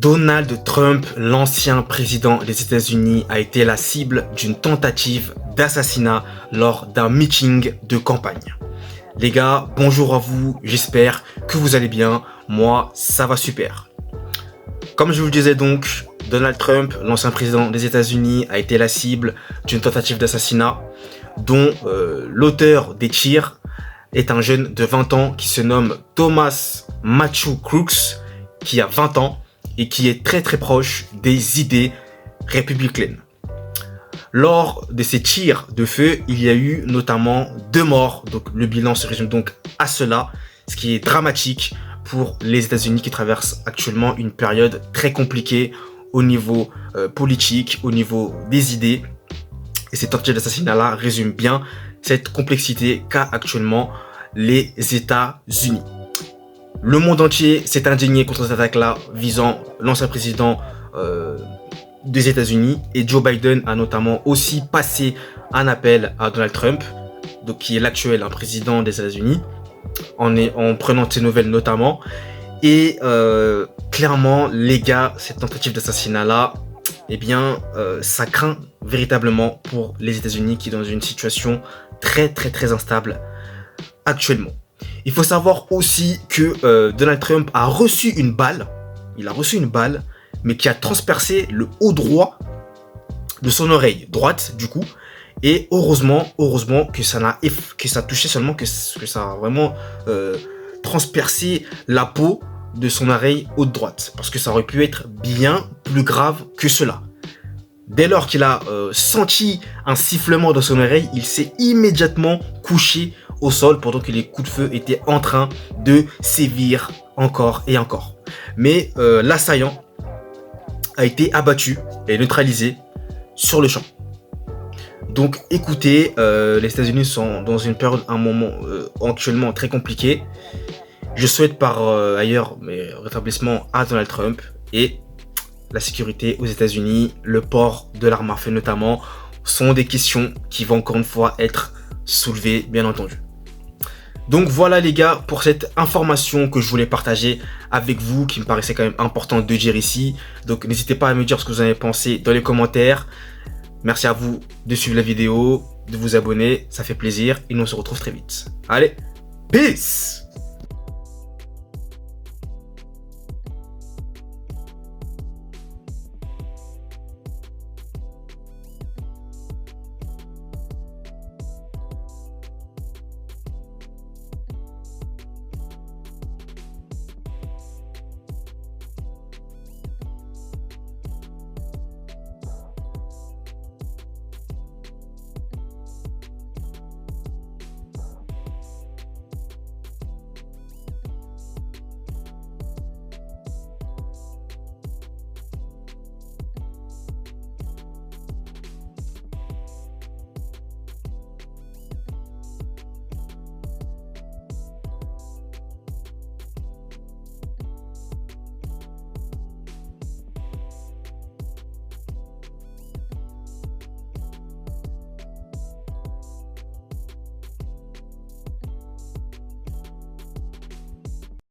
Donald Trump, l'ancien président des États-Unis, a été la cible d'une tentative d'assassinat lors d'un meeting de campagne. Les gars, bonjour à vous, j'espère que vous allez bien. Moi, ça va super. Comme je vous le disais donc, Donald Trump, l'ancien président des États-Unis, a été la cible d'une tentative d'assassinat dont l'auteur des tirs est un jeune de 20 ans qui se nomme Thomas Matthew Crooks, qui a 20 ans et qui est très proche des idées républicaines. Lors de ces tirs de feu, il y a eu notamment 2 morts, donc le bilan se résume donc à cela, ce qui est dramatique pour les États-Unis qui traversent actuellement une période très compliquée au niveau politique, au niveau des idées. Et cette tentative d'assassinat-là résume bien cette complexité qu'a actuellement les États-Unis. Le monde entier s'est indigné contre cette attaque-là visant l'ancien président des États-Unis, et Joe Biden a notamment aussi passé un appel à Donald Trump, donc qui est l'actuel président des États-Unis, en prenant de ses nouvelles notamment. Et clairement, les gars, cette tentative d'assassinat-là, eh bien, ça craint véritablement pour les États-Unis qui sont dans une situation très instable actuellement. Il faut savoir aussi que Donald Trump a reçu une balle. Il a reçu une balle, mais qui a transpercé le haut droit de son oreille droite, du coup. Et heureusement que ça touchait seulement, que ça a vraiment transpercé la peau de son oreille haute droite. Parce que ça aurait pu être bien plus grave que cela. Dès lors qu'il a senti un sifflement dans son oreille, il s'est immédiatement couché au sol pendant que les coups de feu étaient en train de sévir encore et encore. Mais l'assaillant a été abattu et neutralisé sur le champ. Donc écoutez, les États-Unis sont dans une période, un moment actuellement très compliqué. Je souhaite par ailleurs rétablissement à Donald Trump, et la sécurité aux États-Unis, le port de l'arme à feu notamment, sont des questions qui vont encore une fois être soulevées, bien entendu. Donc voilà les gars pour cette information que je voulais partager avec vous, qui me paraissait quand même important de dire ici. Donc n'hésitez pas à me dire ce que vous en avez pensé dans les commentaires. Merci à vous de suivre la vidéo, de vous abonner, ça fait plaisir, et nous on se retrouve très vite. Allez, peace!